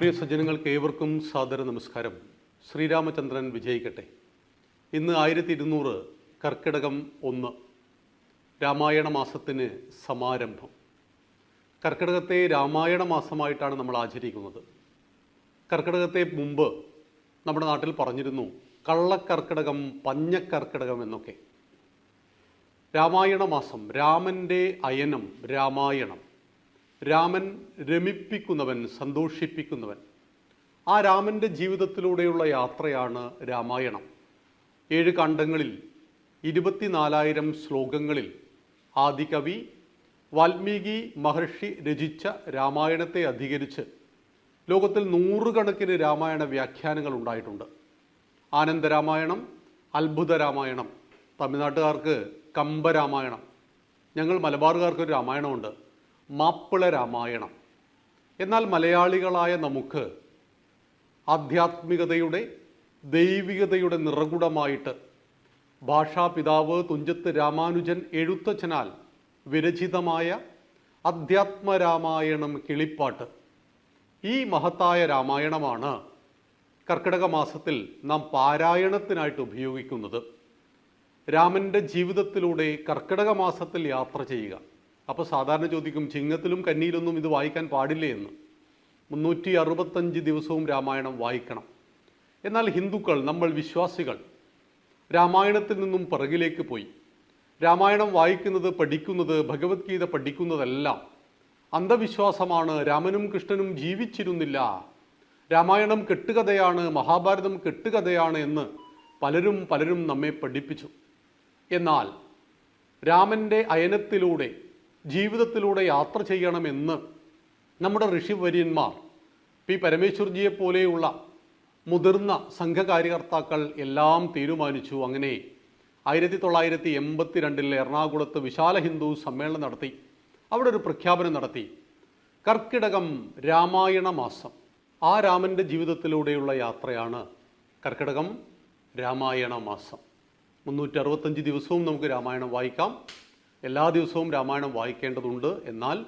പ്രിയ സജ്ജനങ്ങൾക്ക് ഏവർക്കും സാദര നമസ്കാരം. ശ്രീരാമചന്ദ്രൻ വിജയിക്കട്ടെ. ഇന്ന് 1200 കർക്കിടകം 1 രാമായണ മാസത്തിന് സമാരംഭം. കർക്കിടകത്തെ രാമായണ മാസമായിട്ടാണ് നമ്മൾ ആചരിക്കുന്നത്. കർക്കിടകത്തെ മുമ്പ് നമ്മുടെ നാട്ടിൽ പറഞ്ഞിരുന്നു കള്ളക്കർക്കിടകം, പഞ്ഞക്കർക്കിടകം എന്നൊക്കെ. രാമായണ മാസം, രാമൻ്റെ അയനം, രാമായണം. രാമൻ രമിപ്പിക്കുന്നവൻ, സന്തോഷിപ്പിക്കുന്നവൻ. ആ രാമൻ്റെ ജീവിതത്തിലൂടെയുള്ള യാത്രയാണ് രാമായണം. 7 കാണ്ഡങ്ങളിൽ 24,000 ശ്ലോകങ്ങളിൽ ആദികവി വാൽമീകി മഹർഷി രചിച്ച രാമായണത്തെ അധികരിച്ച് ലോകത്തിൽ 100 കണക്കിന് രാമായണ വ്യാഖ്യാനങ്ങൾ ഉണ്ടായിട്ടുണ്ട്. ആനന്ദരാമായണം, അത്ഭുത രാമായണം, തമിഴ്നാട്ടുകാർക്ക് കമ്പരാമായണം, ഞങ്ങൾ മലബാറുകാർക്കൊരു രാമായണമുണ്ട്, മാപ്പിള രാമായണം. എന്നാൽ മലയാളികളായ നമുക്ക് ആധ്യാത്മികതയുടെ, ദൈവികതയുടെ നിറകുടമായിട്ട് ഭാഷാപിതാവ് തുഞ്ചത്ത് രാമാനുജൻ എഴുത്തച്ഛനാൽ വിരചിതമായ അധ്യാത്മരാമായണം കിളിപ്പാട്ട്, ഈ മഹത്തായ രാമായണമാണ് കർക്കിടക മാസത്തിൽ നാം പാരായണത്തിനായിട്ട് ഉപയോഗിക്കുന്നത്. രാമൻ്റെ ജീവിതത്തിലൂടെ കർക്കിടക മാസത്തിൽ യാത്ര ചെയ്യുക. അപ്പോൾ സാധാരണ ചോദിക്കും, ചിങ്ങത്തിലും കന്നിയിലൊന്നും ഇത് വായിക്കാൻ പാടില്ലേ എന്ന്. 365 ദിവസവും രാമായണം വായിക്കണം. എന്നാൽ ഹിന്ദുക്കൾ, നമ്മൾ വിശ്വാസികൾ രാമായണത്തിൽ നിന്നും പിറകിലേക്ക് പോയി. രാമായണം വായിക്കുന്നത്, പഠിക്കുന്നത്, ഭഗവത്ഗീത പഠിക്കുന്നതെല്ലാം അന്ധവിശ്വാസമാണ്. രാമനും കൃഷ്ണനും ജീവിച്ചിരുന്നില്ല, രാമായണം കെട്ടുകഥയാണ്, മഹാഭാരതം കെട്ടുകഥയാണ് എന്ന് പലരും നമ്മെ പഠിപ്പിച്ചു. എന്നാൽ രാമൻ്റെ അയനത്തിലൂടെ, ജീവിതത്തിലൂടെ യാത്ര ചെയ്യണമെന്ന് നമ്മുടെ ഋഷിവര്യന്മാർ, പി പരമേശ്വർജിയെ പോലെയുള്ള മുതിർന്ന സംഘകാര്യകർത്താക്കൾ എല്ലാം തീരുമാനിച്ചു. അങ്ങനെ 1982 എറണാകുളത്ത് വിശാല ഹിന്ദു സമ്മേളനം നടത്തി. അവിടെ ഒരു പ്രഖ്യാപനം നടത്തി, കർക്കിടകം രാമായണ മാസം. ആ രാമൻ്റെ ജീവിതത്തിലൂടെയുള്ള യാത്രയാണ് കർക്കിടകം രാമായണ മാസം. 365 ദിവസവും നമുക്ക് രാമായണം വായിക്കാം. എല്ലാ ദിവസവും രാമായണം വായിക്കേണ്ടതുണ്ട്. എന്നാൽ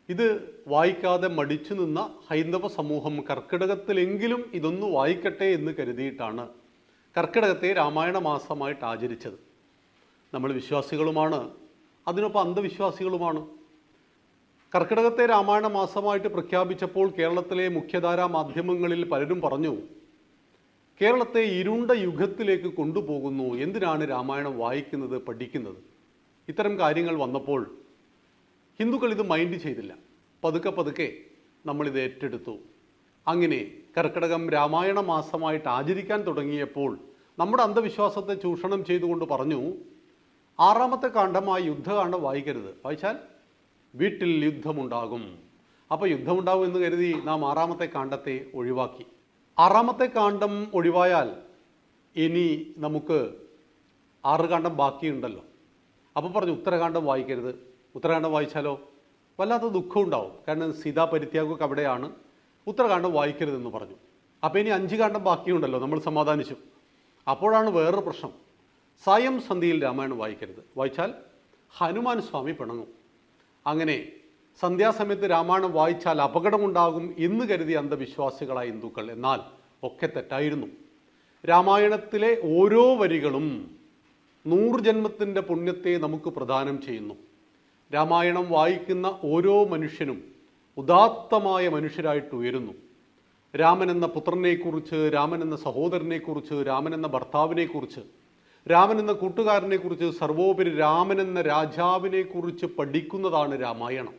ഇത് വായിക്കാതെ മടിച്ചു നിന്ന ഹൈന്ദവ സമൂഹം കർക്കിടകത്തിലെങ്കിലും ഇതൊന്ന് വായിക്കട്ടെ എന്ന് കരുതിയിട്ടാണ് കർക്കിടകത്തെ രാമായണ മാസമായിട്ട് ആചരിച്ചത്. നമ്മൾ വിശ്വാസികളുമാണ്, അതിനൊപ്പം അന്ധവിശ്വാസികളുമാണ്. കർക്കിടകത്തെ രാമായണ മാസമായിട്ട് പ്രഖ്യാപിച്ചപ്പോൾ കേരളത്തിലെ മുഖ്യധാരാ മാധ്യമങ്ങളിൽ പലരും പറഞ്ഞു, കേരളത്തെ ഇരുണ്ട യുഗത്തിലേക്ക് കൊണ്ടുപോകുന്നു, എന്തിനാണ് രാമായണം വായിക്കുന്നത്, പഠിക്കുന്നത്. ഇത്തരം കാര്യങ്ങൾ വന്നപ്പോൾ ഹിന്ദുക്കൾ ഇത് മൈൻഡ് ചെയ്തില്ല. പതുക്കെ നമ്മളിത് ഏറ്റെടുത്തു. അങ്ങനെ കർക്കിടകം രാമായണ മാസമായിട്ട് ആചരിക്കാൻ തുടങ്ങിയപ്പോൾ നമ്മുടെ അന്ധവിശ്വാസത്തെ ചൂഷണം ചെയ്തുകൊണ്ട് പറഞ്ഞു, 6ാമത്തെ കാണ്ഡമായ യുദ്ധകാണ്ഡം വായിക്കരുത്, വായിച്ചാൽ വീട്ടിൽ യുദ്ധമുണ്ടാകും. അപ്പോൾ യുദ്ധമുണ്ടാകും എന്ന് കരുതി നാം 6ാമത്തെ കാണ്ഡത്തെ ഒഴിവാക്കി. 6ാമത്തെ കാണ്ഡം ഒഴിവായാൽ ഇനി നമുക്ക് 6 കാണ്ഡം ബാക്കിയുണ്ടല്ലോ. അപ്പോൾ പറഞ്ഞു ഉത്തരകാണ്ഡം വായിക്കരുത്. ഉത്തരകാണ്ഡം വായിച്ചാലോ വല്ലാത്ത ദുഃഖം ഉണ്ടാവും, കാരണം സീതാ പരിത്യാഗമൊക്കെ അവിടെയാണ്. ഉത്തരകാണ്ഡം വായിക്കരുതെന്ന് പറഞ്ഞു. അപ്പോൾ ഇനി 5 കാണ്ഡം ബാക്കിയുണ്ടല്ലോ, നമ്മൾ സമാധാനിച്ചു. അപ്പോഴാണ് വേറൊരു പ്രശ്നം, സായം സന്ധ്യയിൽ രാമായണം വായിക്കരുത്, വായിച്ചാൽ ഹനുമാൻ സ്വാമി പിണങ്ങും. അങ്ങനെ സന്ധ്യാസമയത്ത് രാമായണം വായിച്ചാൽ അപകടമുണ്ടാകും എന്ന് കരുതിയ അന്ധവിശ്വാസികളായ ഹിന്ദുക്കൾ. എന്നാൽ ഒക്കെ തെറ്റായിരുന്നു. രാമായണത്തിലെ ഓരോ വരികളും 100 ജന്മത്തിൻ്റെ പുണ്യത്തെ നമുക്ക് പ്രദാനം ചെയ്യുന്നു. രാമായണം വായിക്കുന്ന ഓരോ മനുഷ്യനും ഉദാത്തമായ മനുഷ്യരായിട്ട് ഉയരുന്നു. രാമൻ എന്ന പുത്രനെക്കുറിച്ച്, രാമൻ എന്ന സഹോദരനെക്കുറിച്ച്, രാമൻ എന്ന ഭർത്താവിനെക്കുറിച്ച്, രാമൻ എന്ന കൂട്ടുകാരനെക്കുറിച്ച്, സർവോപരി രാമൻ എന്ന രാജാവിനെക്കുറിച്ച് പഠിക്കുന്നതാണ് രാമായണം.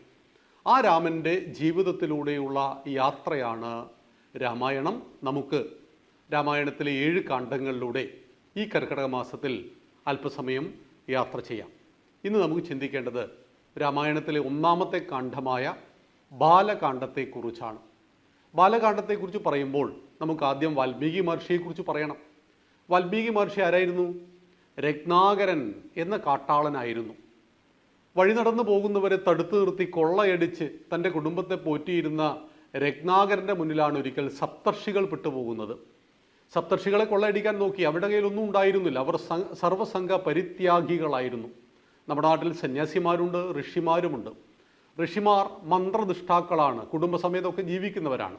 ആ രാമൻ്റെ ജീവിതത്തിലൂടെയുള്ള യാത്രയാണ് രാമായണം. നമുക്ക് രാമായണത്തിലെ 7 കാണ്ഡങ്ങളിലൂടെ ഈ കർക്കിടക മാസത്തിൽ അല്പസമയം യാത്ര ചെയ്യാം. ഇന്ന് നമുക്ക് ചിന്തിക്കേണ്ടത് രാമായണത്തിലെ 1ാമത്തെ കാണ്ഡമായ ബാലകാണ്ഡത്തെക്കുറിച്ചാണ്. ബാലകാണ്ഡത്തെക്കുറിച്ച് പറയുമ്പോൾ നമുക്ക് ആദ്യം വാൽമീകി മഹർഷിയെക്കുറിച്ച് പറയണം. വാൽമീകി മഹർഷി ആരായിരുന്നു? രത്നാകരൻ എന്ന കാട്ടാളനായിരുന്നു. വഴി നടന്നു പോകുന്നവരെ തടുത്തു നിർത്തി കൊള്ളയടിച്ച് തൻ്റെ കുടുംബത്തെ പോറ്റിയിരുന്ന രത്നാകരൻ്റെ മുന്നിലാണ് ഒരിക്കൽ സപ്തർഷികൾ പെട്ടുപോകുന്നത്. സപ്തർഷികളെ കൊള്ളയടിക്കാൻ നോക്കി, അവരുടെ കയ്യിലൊന്നും ഉണ്ടായിരുന്നില്ല. അവർ സർവസംഘ പരിത്യാഗികളായിരുന്നു. നമ്മുടെ നാട്ടിൽ സന്യാസിമാരുണ്ട്, ഋഷിമാരുമുണ്ട്. ഋഷിമാർ മന്ത്രനിഷ്ഠാക്കളാണ്, കുടുംബസമേതമൊക്കെ ജീവിക്കുന്നവരാണ്.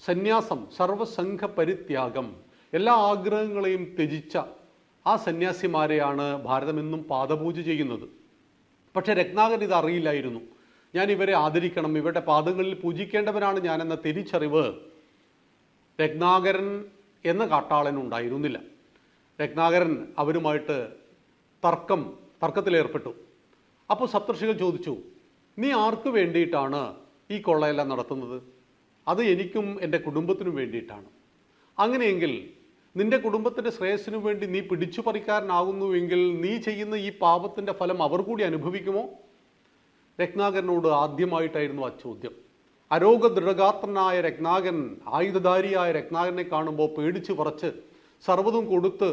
സന്യാസം, സർവസംഘ പരിത്യാഗം, എല്ലാ ആഗ്രഹങ്ങളെയും ത്യജിച്ച ആ സന്യാസിമാരെയാണ് ഭാരതം എന്നും പാദപൂജ ചെയ്യുന്നത്. പക്ഷേ രത്നാകരൻ ഇത് അറിയില്ലായിരുന്നു. ഞാൻ ഇവരെ ആദരിക്കണം, ഇവരുടെ പാദങ്ങളിൽ പൂജിക്കേണ്ടവനാണ് ഞാനെന്ന തിരിച്ചറിവ് രത്നാകരൻ എന്ന കാട്ടാളനുണ്ടായിരുന്നില്ല. രത്നാകരൻ അവരുമായിട്ട് തർക്കത്തിലേർപ്പെട്ടു. അപ്പോൾ സപ്തർഷികൾ ചോദിച്ചു, നീ ആർക്ക് വേണ്ടിയിട്ടാണ് ഈ കൊള്ളയെല്ലാം നടത്തുന്നത്? അത് എനിക്കും എൻ്റെ കുടുംബത്തിനും വേണ്ടിയിട്ടാണ്. അങ്ങനെയെങ്കിൽ നിന്റെ കുടുംബത്തിൻ്റെ ശ്രേയസ്സിനു വേണ്ടി നീ പിടിച്ചു പറിക്കാരനാകുന്നുവെങ്കിൽ നീ ചെയ്യുന്ന ഈ പാപത്തിൻ്റെ ഫലം അവർ കൂടി അനുഭവിക്കുമോ? രത്നാകരനോട് ആദ്യമായിട്ടായിരുന്നു ആ ചോദ്യം. അരോഗ ദൃഢഗാത്രനായ രത്നാകരൻ, ആയുധധാരിയായ രത്നാകരനെ കാണുമ്പോൾ പേടിച്ചു പറച്ച് സർവ്വതും കൊടുത്ത്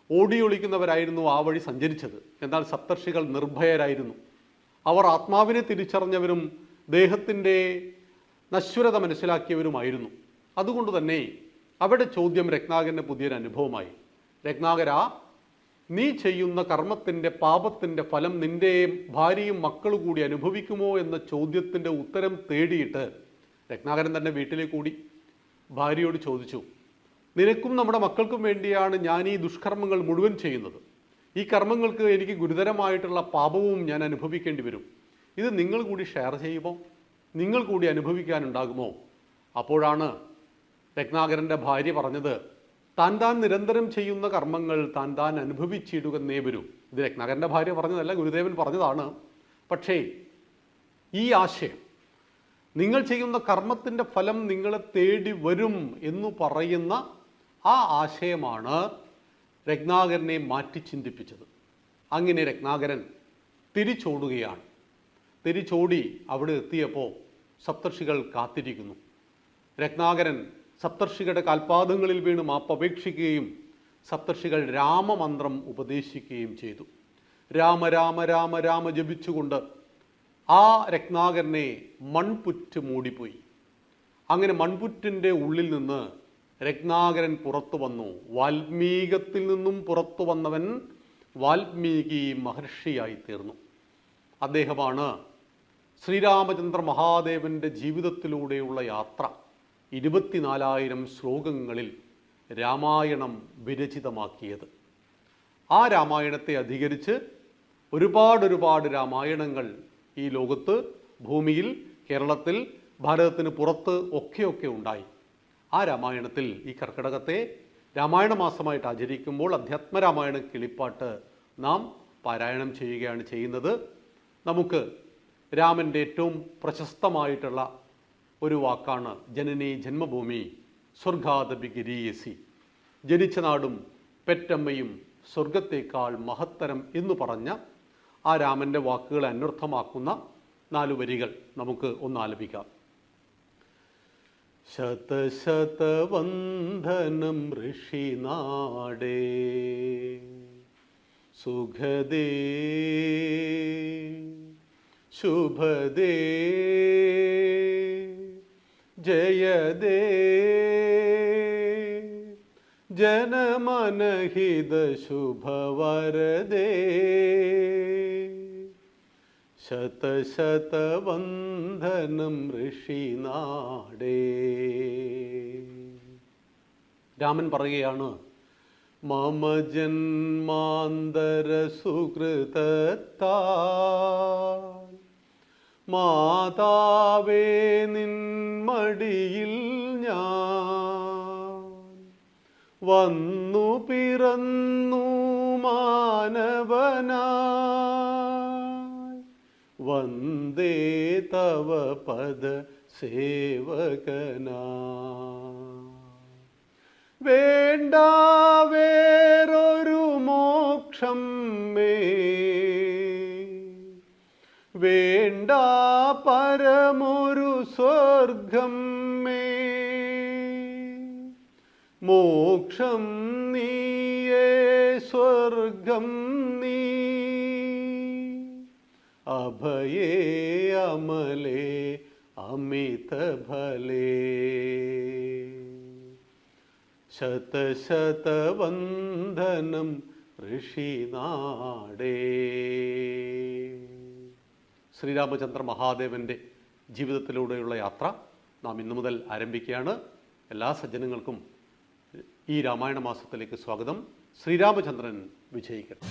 ഓടിയൊളിക്കുന്നവരായിരുന്നു ആ വഴി സഞ്ചരിച്ചത്. എന്നാൽ സപ്തർഷികൾ നിർഭയരായിരുന്നു. അവർ ആത്മാവിനെ തിരിച്ചറിഞ്ഞവരും ദേഹത്തിൻ്റെ നശ്വരത മനസ്സിലാക്കിയവരുമായിരുന്നു. അതുകൊണ്ട് തന്നെ അവരുടെ ചോദ്യം രത്നാകരന് പുതിയൊരു അനുഭവമായി. രത്നാകര, നീ ചെയ്യുന്ന കർമ്മത്തിൻ്റെ പാപത്തിൻ്റെ ഫലം നിൻ്റെ ഭാര്യയും മക്കളും കൂടി അനുഭവിക്കുമോ എന്ന ചോദ്യത്തിൻ്റെ ഉത്തരം തേടിയിട്ട് രത്നാകരൻ തന്നെ വീട്ടിലേക്ക് കൂടി ഭാര്യയോട് ചോദിച്ചു, നിനക്കും നമ്മുടെ മക്കൾക്കും വേണ്ടിയാണ് ഞാൻ ഈ ദുഷ്കർമ്മങ്ങൾ മുഴുവൻ ചെയ്യുന്നത്. ഈ കർമ്മങ്ങൾക്ക് എനിക്ക് ഗുരുതരമായിട്ടുള്ള പാപവും ഞാൻ അനുഭവിക്കേണ്ടി വരും. ഇത് നിങ്ങൾ കൂടി ഷെയർ ചെയ്യുമോ? നിങ്ങൾ കൂടി അനുഭവിക്കാനുണ്ടാകുമോ? അപ്പോഴാണ് രത്നാകരൻ്റെ ഭാര്യ പറഞ്ഞത്, താൻ നിരന്തരം ചെയ്യുന്ന കർമ്മങ്ങൾ താൻ അനുഭവിച്ചിടുകന്നേ വരൂ. ഇത് രത്നാകരൻ്റെ ഭാര്യ പറഞ്ഞതല്ല, ഗുരുദേവൻ പറഞ്ഞതാണ്. പക്ഷേ ഈ ആശയം, നിങ്ങൾ ചെയ്യുന്ന കർമ്മത്തിൻ്റെ ഫലം നിങ്ങളെ തേടി വരും എന്ന് പറയുന്ന ആ ആശയമാണ് രത്നാകരനെ മാറ്റി ചിന്തിപ്പിച്ചത്. അങ്ങനെ രത്നാകരൻ തിരിച്ചോടുകയാണ്. തിരിച്ചോടി അവിടെ എത്തിയപ്പോൾ സപ്തർഷികൾ കാത്തിരിക്കുന്നു. രത്നാകരൻ സപ്തർഷികളുടെ കാൽപാദങ്ങളിൽ വീണ് മാപ്പപേക്ഷിക്കുകയും സപ്തർഷികൾ രാമമന്ത്രം ഉപദേശിക്കുകയും ചെയ്തു. രാമ രാമ രാമ രാമ ജപിച്ചുകൊണ്ട് ആ രത്നാകരനെ മൺപുറ്റ് മൂടിപ്പോയി. അങ്ങനെ മൺപുറ്റിൻ്റെ ഉള്ളിൽ നിന്ന് രത്നാകരൻ പുറത്തു വന്നു. വാൽമീകത്തിൽ നിന്നും പുറത്തു വന്നവൻ വാൽമീകി മഹർഷിയായി തീർന്നു. അദ്ദേഹമാണ് ശ്രീരാമചന്ദ്ര മഹാദേവൻ്റെ ജീവിതത്തിലൂടെയുള്ള യാത്ര 24,000 ശ്ലോകങ്ങളിൽ രാമായണം വിരചിതമാക്കിയത്. ആ രാമായണത്തെ അധികരിച്ച് ഒരുപാട് രാമായണങ്ങൾ ഈ ലോകത്ത്, ഭൂമിയിൽ, കേരളത്തിൽ, ഭാരതത്തിന് പുറത്ത് ഒക്കെ ഉണ്ടായി. ആ രാമായണത്തിൽ ഈ കർക്കിടകത്തെ രാമായണ മാസമായിട്ട് ആചരിക്കുമ്പോൾ അധ്യാത്മരാമായണ കിളിപ്പാട്ട് നാം പാരായണം ചെയ്യുകയാണ് ചെയ്യുന്നത്. നമുക്ക് രാമൻ്റെ ഏറ്റവും പ്രശസ്തമായിട്ടുള്ള ഒരു വാക്കാണ് ജനനി ജന്മഭൂമി സ്വർഗാദപി ഗിരീയസി. ജനിച്ച നാടും പെറ്റമ്മയും സ്വർഗത്തേക്കാൾ മഹത്തരം എന്ന് പറഞ്ഞ ആ രാമൻ്റെ വാക്കുകളെ അന്വർത്ഥമാക്കുന്ന 4 വരികൾ നമുക്ക് ഒന്നാലപിക്കാം. ശതശതവന്ദനം ഋഷിനാടേ സുഖദേ ശുഭദേ ജയദേ ജനമനഹിത ശുഭവരദേ ശതശതവന്ദനം ഋഷിനാടേ. രാമൻ പറയുകയാണ്, മമ ജന്മാന്തര സുകൃതത്താൽ മാതാവേ നിൻമടിയിൽ ഞാൻ വന്നു പിറന്നു മാനവനായി വന്ദേ തവ പദ സേവകനായി. വേണ്ട വേറൊരു മോക്ഷം മേ, വേണ്ട പരമൊരു സ്വർഗം മേ, മോക്ഷം നീയേ സ്വർഗം നീ, അഭയേ അമലേ അമിത ഫലേ. ശതശതവന്ദനം ഋഷിനാടേ. ശ്രീരാമചന്ദ്ര മഹാദേവൻ്റെ ജീവിതത്തിലൂടെയുള്ള യാത്ര നാം ഇന്നു മുതൽ ആരംഭിക്കുകയാണ്. എല്ലാ സജ്ജനങ്ങൾക്കും ഈ രാമായണ മാസത്തിലേക്ക് സ്വാഗതം. ശ്രീരാമചന്ദ്രൻ വിജയിക്കട്ടെ.